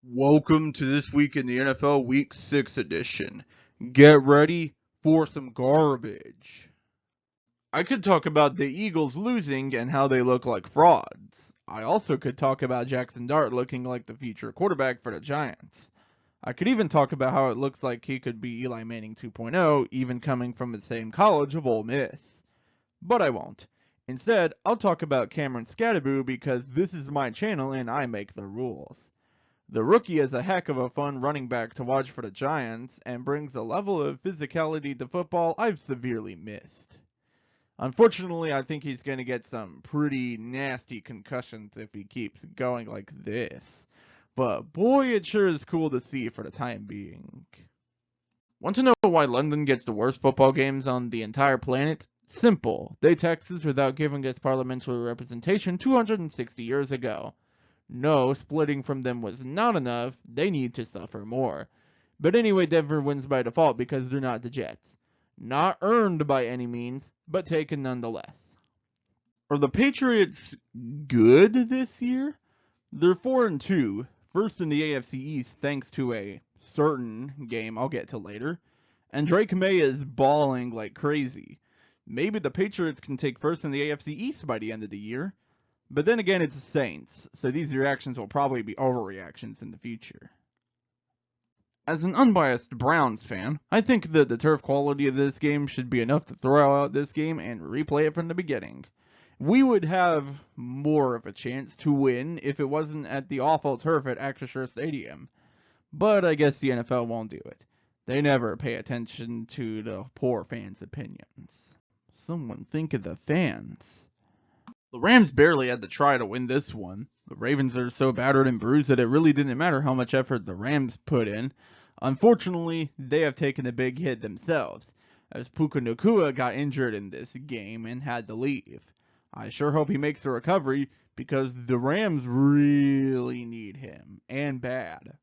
Welcome to This Week in the NFL Week 6 edition. Get ready for some garbage. I could talk about the Eagles losing and how they look like frauds. I also could talk about Jackson Dart looking like the future quarterback for the Giants. I could even talk about how it looks like he could be Eli Manning 2.0, even coming from the same college of Ole Miss. But I won't. Instead, I'll talk about Cameron Scadaboo because this is my channel and I make the rules. The rookie is a heck of a fun running back to watch for the Giants and brings a level of physicality to football I've severely missed. Unfortunately, I think he's going to get some pretty nasty concussions if he keeps going like this. But boy, it sure is cool to see for the time being. Want to know why London gets the worst football games on the entire planet? Simple. They taxed us without giving us parliamentary representation 260 years ago. No, splitting from them was not enough. They need to suffer more. But anyway, Denver wins by default because they're not the Jets. Not earned by any means, but taken nonetheless. Are the Patriots good this year? They're 4-2, first in the AFC East thanks to a certain game I'll get to later. And Drake May is balling like crazy. Maybe the Patriots can take first in the AFC East by the end of the year. But then again, it's the Saints, so these reactions will probably be overreactions in the future. As an unbiased Browns fan, I think that the turf quality of this game should be enough to throw out this game and replay it from the beginning. We would have more of a chance to win if it wasn't at the awful turf at Acrisure Stadium. But I guess the NFL won't do it. They never pay attention to the poor fans' opinions. Someone think of the fans. The Rams barely had to try to win this one. The Ravens are so battered and bruised that it really didn't matter how much effort the Rams put in. Unfortunately, they have taken a big hit themselves, as Puka Nacua got injured in this game and had to leave. I sure hope he makes a recovery because the Rams really need him, and bad.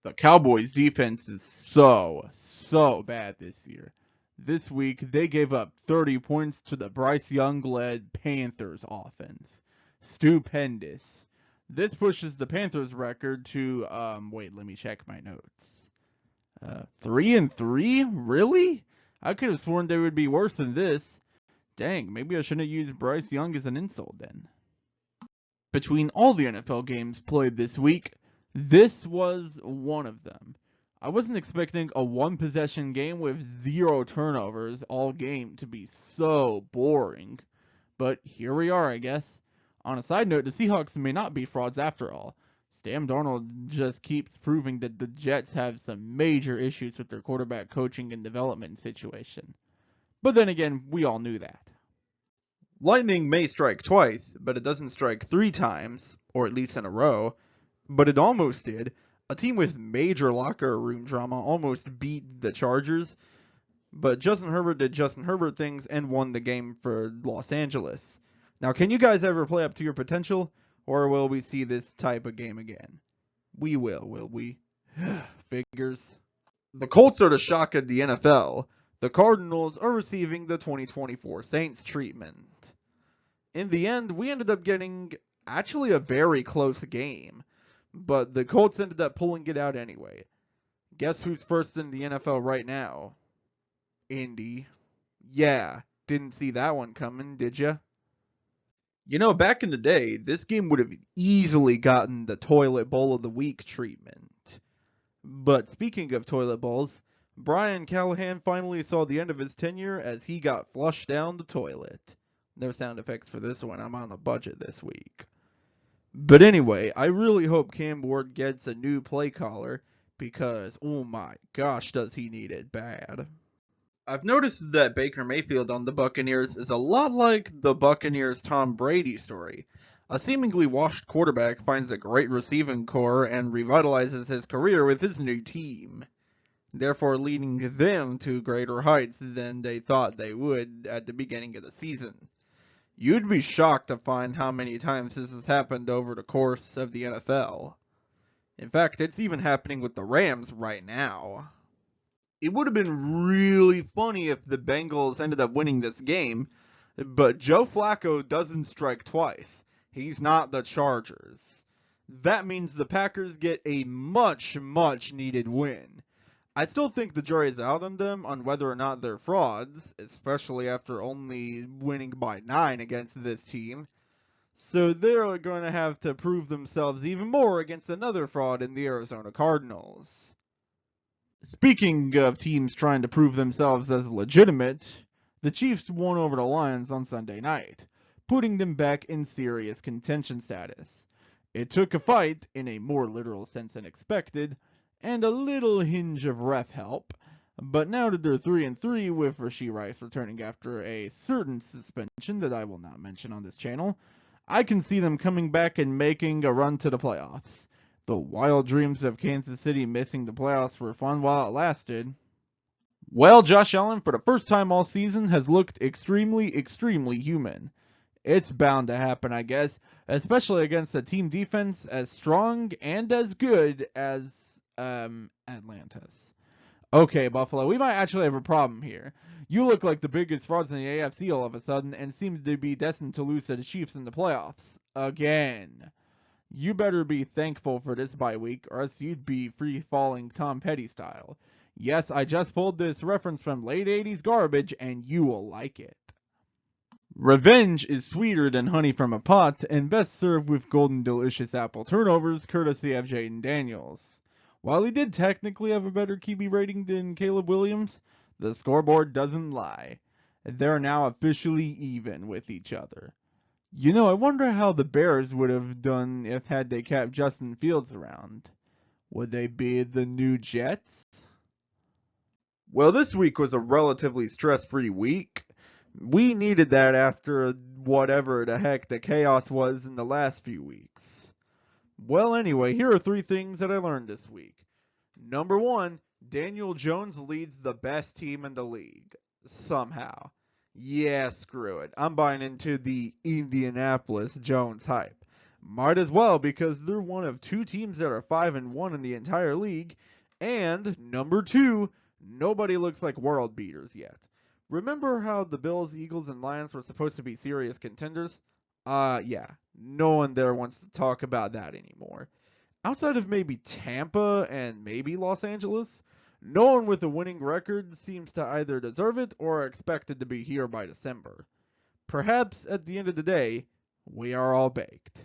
The Cowboys' defense is so bad this year. This week, they gave up 30 points to the Bryce Young-led Panthers offense. Stupendous. This pushes the Panthers record to, wait, let me check my notes. 3-3? Really? I could have sworn they would be worse than this. Dang, maybe I shouldn't use Bryce Young as an insult then. Between all the NFL games played this week, this was one of them. I wasn't expecting a one-possession game with 0 turnovers all game to be so boring. But here we are, I guess. On a side note, the Seahawks may not be frauds after all. Sam Darnold just keeps proving that the Jets have some major issues with their quarterback coaching and development situation. But then again, we all knew that. Lightning may strike twice, but it doesn't strike 3 times, or at least in a row. But it almost did. A team with major locker room drama almost beat the Chargers, but Justin Herbert did Justin Herbert things and won the game for Los Angeles. Now, can you guys ever play up to your potential, or will we see this type of game again? We will we? Figures. The Colts are the shock of the NFL. The Cardinals are receiving the 2024 Saints treatment. In the end, we ended up getting actually a very close game. But the Colts ended up pulling it out anyway. Guess who's first in the NFL right now? Indy. Yeah, didn't see that one coming, did ya? You know, back in the day, this game would have easily gotten the toilet bowl of the week treatment. But speaking of toilet bowls, Brian Callahan finally saw the end of his tenure as he got flushed down the toilet. No sound effects for this one, I'm on a budget this week. But anyway, I really hope Cam Ward gets a new play caller because, oh my gosh, does he need it bad. I've noticed that Baker Mayfield on the Buccaneers is a lot like the Buccaneers' Tom Brady story. A seemingly washed quarterback finds a great receiving core and revitalizes his career with his new team, therefore leading them to greater heights than they thought they would at the beginning of the season. You'd be shocked to find how many times this has happened over the course of the NFL. In fact, it's even happening with the Rams right now. It would have been really funny if the Bengals ended up winning this game, but Joe Flacco doesn't strike twice. He's not the Chargers. That means the Packers get a much, much needed win. I still think the jury's out on them on whether or not they're frauds, especially after only winning by 9 against this team. So they're going to have to prove themselves even more against another fraud in the Arizona Cardinals. Speaking of teams trying to prove themselves as legitimate, the Chiefs won over the Lions on Sunday night, putting them back in serious contention status. It took a fight, in a more literal sense than expected, and a little hinge of ref help, but now that they're 3-3 with Rashee Rice returning after a certain suspension that I will not mention on this channel, I can see them coming back and making a run to the playoffs. The wild dreams of Kansas City missing the playoffs were fun while it lasted. Well, Josh Allen, for the first time all season, has looked extremely, extremely human. It's bound to happen, I guess, especially against a team defense as strong and as good as Atlanta's. Okay, Buffalo, we might actually have a problem here. You look like the biggest frauds in the AFC all of a sudden and seem to be destined to lose to the Chiefs in the playoffs. Again. You better be thankful for this bye week, or else you'd be free-falling Tom Petty style. Yes, I just pulled this reference from late 80s garbage, and you will like it. Revenge is sweeter than honey from a pot, and best served with golden delicious apple turnovers, courtesy of Jayden Daniels. While he did technically have a better QB rating than Caleb Williams, the scoreboard doesn't lie. They're now officially even with each other. You know, I wonder how the Bears would have done if had they kept Justin Fields around. Would they be the new Jets? Well, this week was a relatively stress-free week. We needed that after whatever the heck the chaos was in the last few weeks. Well, anyway, here are 3 things that I learned this week. Number 1, Daniel Jones leads the best team in the league. Somehow. Yeah, screw it. I'm buying into the Indianapolis Jones hype. Might as well, because they're one of 2 teams that are 5-1 in the entire league. And number 2, nobody looks like world beaters yet. Remember how the Bills, Eagles, and Lions were supposed to be serious contenders? Yeah. No one there wants to talk about that anymore. Outside of maybe Tampa and maybe Los Angeles, no one with a winning record seems to either deserve it or are expected to be here by December. Perhaps at the end of the day, we are all baked.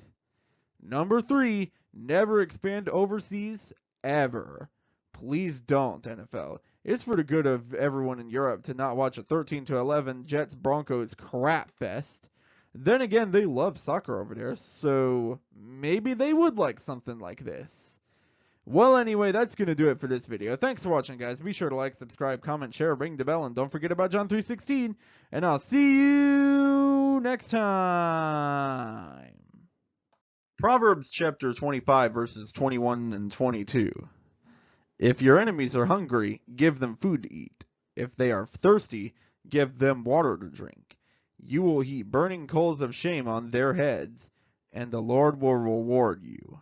Number 3, never expand overseas, ever. Please don't, NFL. It's for the good of everyone in Europe to not watch a 13-11 Jets-Broncos crap fest. Then again, they love soccer over there, so maybe they would like something like this. Well, anyway, that's going to do it for this video. Thanks for watching, guys. Be sure to like, subscribe, comment, share, ring the bell, and don't forget about John 3:16. And I'll see you next time. Proverbs chapter 25, verses 21 and 22. If your enemies are hungry, give them food to eat. If they are thirsty, give them water to drink. You will heap burning coals of shame on their heads, and the Lord will reward you.